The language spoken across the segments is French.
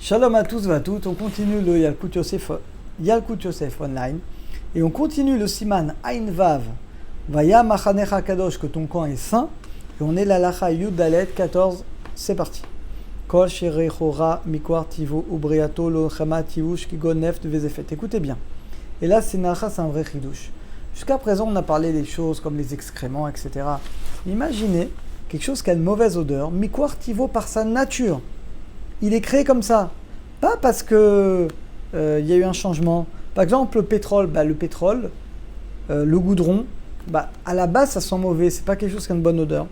Shalom à tous et à toutes, on continue le Yalkut Yosef online et on continue le Siman Ain Vav Vaya Machanecha Kadosh, que ton camp est saint, et on est la Lacha Yud Dalet 14, c'est parti. Kol Sherechora Mikwar Tivo Ubriato Lo Chama Tivush Kigon Neft Vezefet. Écoutez bien. Et là, c'est un vrai chidouche. Jusqu'à présent, on a parlé des choses comme les excréments, etc. Imaginez quelque chose qui a une mauvaise odeur, Mikwar Tivo par sa nature. Il est créé comme ça. Pas parce que y a eu un changement. Par exemple, le pétrole, le goudron, à la base, ça sent mauvais. C'est pas quelque chose qui a une bonne odeur.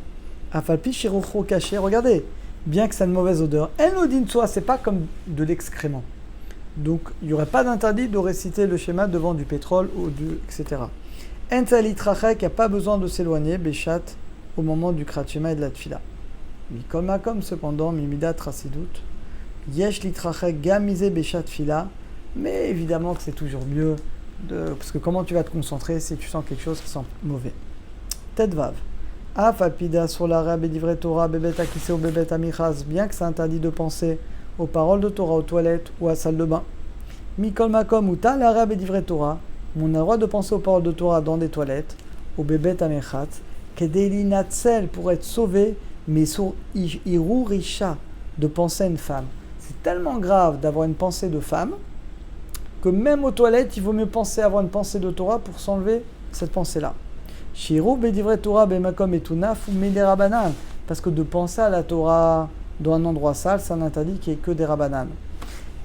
Afalpi shirocho caché. Regardez, bien que ça a une mauvaise odeur. Enodin soa, c'est pas comme de l'excrément. Donc, il n'y aurait pas d'interdit de réciter le schéma devant du pétrole ou etc. Entali trachek, il n'y a pas besoin de s'éloigner, béchat, au moment du kratchema et de la tfila. Mikol makom, cependant, mimida trasidut. Yesh litrachek gamize béchat tfila. Mais évidemment que c'est toujours mieux, parce que comment tu vas te concentrer si tu sens quelque chose qui sent mauvais. Tête vav. Afalpida sur l'arabe et divrei Torah, bébet akise ou bébet amichaz, bien que c'est interdit de penser aux paroles de Torah aux toilettes ou à la salle de bain. Mikol makom ou ta l'arabe et divrei Torah, on a le droit de penser aux paroles de Torah dans des toilettes, au bébet amichat, kedeli natzel pour être sauvé, mais sur irou risha, de penser à une femme. C'est tellement grave d'avoir une pensée de femme que même aux toilettes, il vaut mieux penser à avoir une pensée de Torah pour s'enlever cette pensée-là. Shirou bedivre Torah bemakom etunaf ou mederabanan, parce que de penser à la Torah dans un endroit sale, c'est un interdit qui est que des rabanan.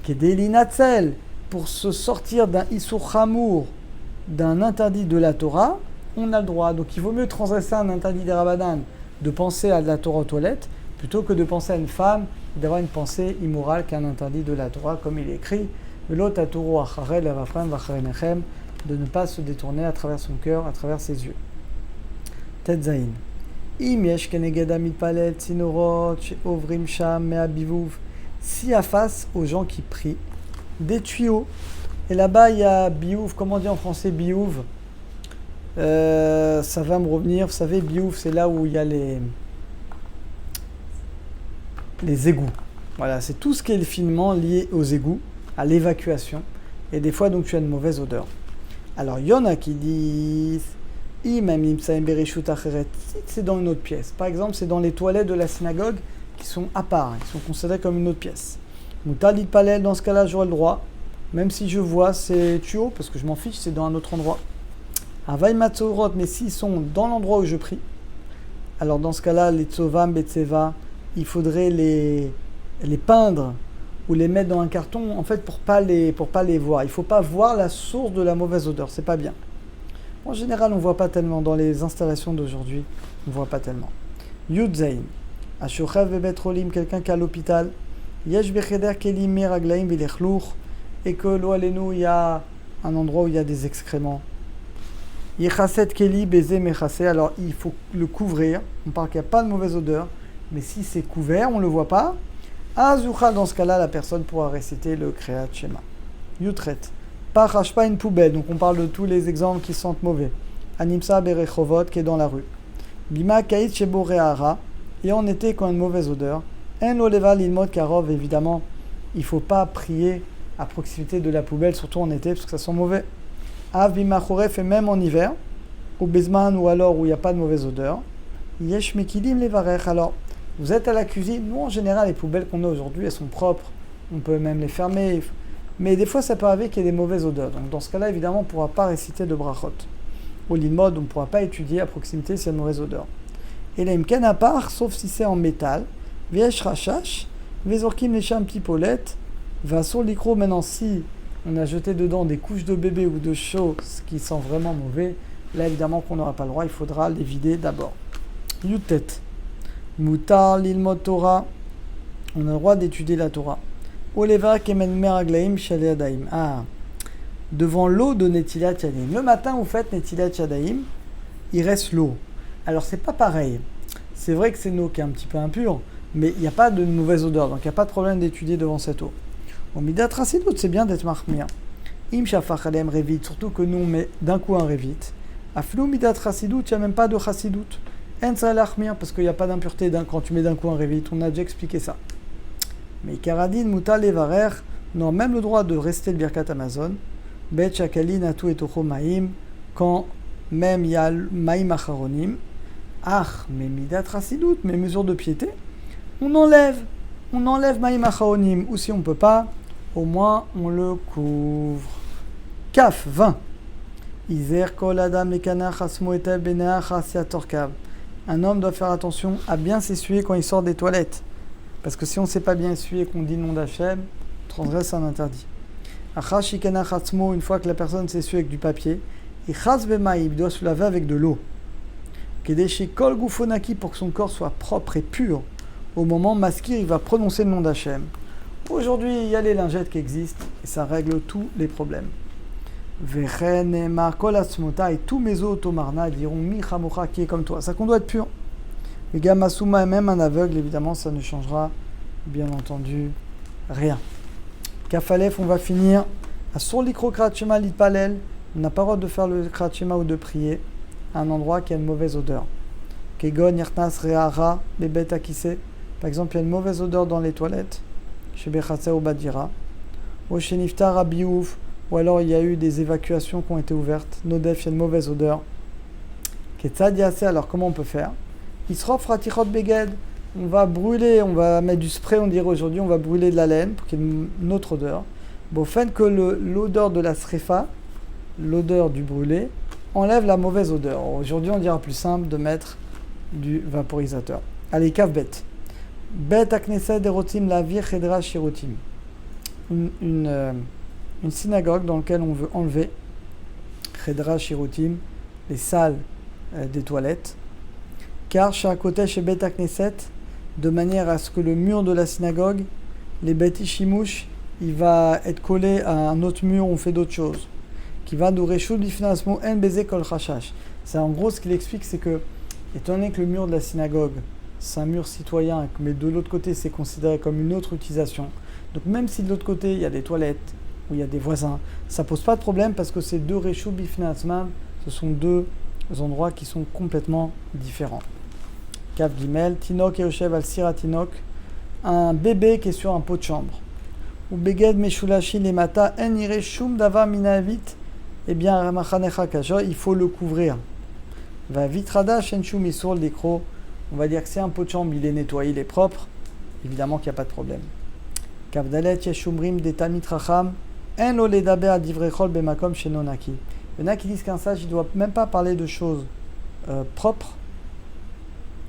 Kedeli natzel, pour se sortir d'un isur chamour, d'un interdit de la Torah, on a le droit. Donc il vaut mieux transgresser un interdit des rabanan, de penser à la Torah aux toilettes, plutôt que de penser à une femme, d'avoir une pensée immorale qu'un interdit de la Torah, comme il est écrit, de ne pas se détourner à travers son cœur, à travers ses yeux. Tet Zayin. Si à face aux gens qui prient, des tuyaux, et là-bas il y a biouf, comment on dit en français biouf? Ça va me revenir, vous savez, biouf, c'est là où il y a les égouts. Voilà, c'est tout ce qui est finement lié aux égouts, à l'évacuation. Et des fois, donc, tu as une mauvaise odeur. Alors, il y en a qui disent si c'est dans une autre pièce. Par exemple, c'est dans les toilettes de la synagogue qui sont à part, qui sont considérées comme une autre pièce. Moutalid palel, dans ce cas-là, j'aurai le droit, même si je vois ces tuyaux, parce que je m'en fiche, c'est dans un autre endroit. Avaï matzorot, mais s'ils sont dans l'endroit où je prie, alors dans ce cas-là, les tzovam betseva, il faudrait les peindre ou les mettre dans un carton, en fait, pour pas les voir. Il ne faut pas voir la source de la mauvaise odeur, c'est pas bien. En général, on ne voit pas tellement. Dans les installations d'aujourd'hui, on ne voit pas tellement. Yud Zayin. Ashochev bebet rolim, quelqu'un qui est à l'hôpital. Yesh becheder kelim meraglaim vilechlour. Et que l'oalenu, il y a un endroit où il y a des excréments. Yechaset keli beze mechase. Alors, il faut le couvrir. On parle qu'il n'y a pas de mauvaise odeur. Mais si c'est couvert, on ne le voit pas. Azucha, dans ce cas-là, la personne pourra réciter le Kriyat Shema. Yutret. Pachash, pas une poubelle. Donc on parle de tous les exemples qui sentent mauvais. Animsa berechovot, qui est dans la rue. Bima kait shebo re'ara. Et en été, quand il y a une mauvaise odeur. En oleva lilmod karov, évidemment, il ne faut pas prier à proximité de la poubelle, surtout en été, parce que ça sent mauvais. Av bima choref, et même en hiver. Ou bezman, ou alors où il n'y a pas de mauvaise odeur. Yesh mekidim levarech. Alors, vous êtes à la cuisine. Nous, en général, les poubelles qu'on a aujourd'hui, elles sont propres. On peut même les fermer. Mais des fois, ça peut arriver qu'il y ait des mauvaises odeurs. Donc, dans ce cas-là, évidemment, on ne pourra pas réciter de brachot. Au limod, on ne pourra pas étudier à proximité s'il y a une mauvaise odeur. Et la imken à part, sauf si c'est en métal. Viesh rachash, vezorkim lesham pipolette, va sur l'icro. Maintenant, si on a jeté dedans des couches de bébé ou de choses qui sont vraiment mauvais, là, évidemment, qu'on n'aura pas le droit. Il faudra les vider d'abord. Yutet. Moutar l'ilmod Torah, on a le droit d'étudier la Torah. Oleva kemen meraglaim shaliadaim. Devant l'eau de Netilat Yadayim. Le matin, vous faites Netilat Yadayim, il reste l'eau. Alors, c'est pas pareil. C'est vrai que c'est une eau qui est un petit peu impure, mais il n'y a pas de mauvaise odeur, donc il n'y a pas de problème d'étudier devant cette eau. Au midat rasidut, c'est bien d'être marmia. Im shafach alem revit, surtout que nous, on met d'un coup un revit. Aflou midat rasidut, il n'y a même pas de chasidut. Parce qu'il n'y a pas d'impureté quand tu mets d'un coup un révit. On a déjà expliqué ça. Mais Karadin Muta Levarer n'ont même le droit de rester le Birkat Amazon. Bet Shakali Natu et Toho Maïm, quand même il y a Maïm Acharonim. Ach, mais Midat Rasidut, mes mesures de piété, on enlève Maïm Acharonim. Ou si on ne peut pas, au moins on le couvre. Kaf 20. Izer Kol Adam Lekanach Asmo Etel Beneach Asiator Kav. Un homme doit faire attention à bien s'essuyer quand il sort des toilettes. Parce que si on ne sait pas bien essuyer et qu'on dit le nom d'Hachem, on transgresse un interdit. Une fois que la personne s'essuie avec du papier, il doit se laver avec de l'eau. Kol Gufonaki, pour que son corps soit propre et pur. Au moment maskir, il va prononcer le nom d'Hachem. Aujourd'hui, il y a les lingettes qui existent et ça règle tous les problèmes. Et tous mes os Tomarna diront Michamocha, qui est comme toi. Ça qu'on doit être pur. Les Gamasuma et même un aveugle, évidemment, ça ne changera bien entendu rien. Kafalef, on va finir. Sur l'ikro kratchema litpalel, on n'a pas le droit de faire le kratchema ou de prier à un endroit qui a une mauvaise odeur. Kegon yertnas re'ara bebet akise. Par exemple, il y a une mauvaise odeur dans les toilettes. Chez Bechatsa ou Badira. Ou chez Niftar Abiouf. Ou alors il y a eu des évacuations qui ont été ouvertes. Nodef, il y a une mauvaise odeur. Ketzad yase, alors comment on peut faire? Isrof ratichot beged. On va brûler, on va mettre du spray, on dirait aujourd'hui, on va brûler de la laine pour qu'il y ait une autre odeur. Bon, fait que l'odeur de la srefa, l'odeur du brûlé, enlève la mauvaise odeur. Aujourd'hui, on dira plus simple de mettre du vaporisateur. Allez, kav bet. Bet akneset erotim lavir chedra shirotim. Une synagogue dans laquelle on veut enlever Chedra Shirotim, les salles des toilettes, car chaque côté chez Bet Knesset, de manière à ce que le mur de la synagogue, les Beti Shimush, il va être collé à un autre mur où on fait d'autres choses. Qui va nous réchaud d'ifnasmo en baiser kol chashash. C'est en gros ce qu'il explique, c'est que, étant donné que le mur de la synagogue, c'est un mur citoyen, mais de l'autre côté, c'est considéré comme une autre utilisation. Donc même si de l'autre côté, il y a des toilettes, où il y a des voisins, ça pose pas de problème parce que ces deux réchauds bifnatzman, ce sont deux endroits qui sont complètement différents. Kav Gimel, Tinok et Oshev al Sira Tinok, un bébé qui est sur un pot de chambre. Ou Beged Meshulashi Lemata, En ire Shum Dava Minavit, eh bien, Ramachanecha Kaja, il faut le couvrir. Va Vitrada Shen Shum Isur Likro, on va dire que c'est un pot de chambre, il est nettoyé, il est propre, évidemment qu'il n'y a pas de problème. Kav Dalet Yeshumrim de Talmid Racham, En lo ledaber ad divrechol bemakom shenonaki. Il y en a qui disent qu'un sage, il ne doit même pas parler de choses propres,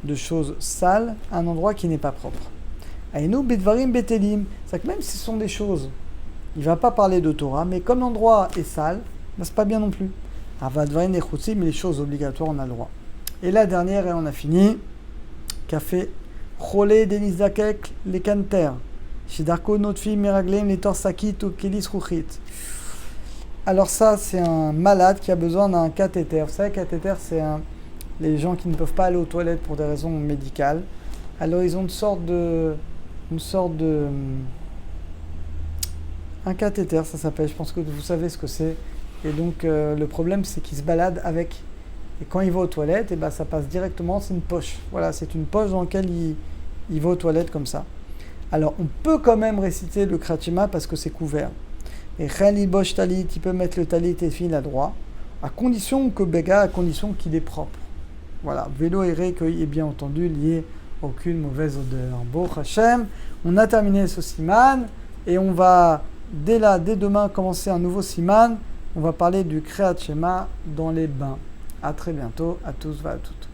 de choses sales, à un endroit qui n'est pas propre. Aïnou bedvarim betelim. C'est que même si ce sont des choses, il ne va pas parler de Torah, mais comme l'endroit est sale, ben, c'est pas bien non plus. Avadvarim echutsim, mais les choses obligatoires, on a le droit. Et la dernière, et on a fini, café, cholé denizakek les kanter. Alors ça, c'est un malade qui a besoin d'un cathéter. Vous savez, cathéter, c'est les gens qui ne peuvent pas aller aux toilettes pour des raisons médicales. Alors ils ont un cathéter, ça s'appelle. Je pense que vous savez ce que c'est. Et donc le problème, c'est qu'ils se baladent avec. Et quand il va aux toilettes, et ben, ça passe directement, c'est une poche. Voilà, c'est une poche dans laquelle il va aux toilettes comme ça. Alors, on peut quand même réciter le Kratchema parce que c'est couvert. Et Khali Bosh Talit, il peut mettre le Talit et fil à droit, à condition qu'il est propre. Voilà, vélo erré, qu'il y ait bien entendu, lié aucune mauvaise odeur. Bon Hachem, on a terminé ce siman et on va dès demain commencer un nouveau siman. On va parler du Kriyat Shema dans les bains. À très bientôt, à tous, à toutes.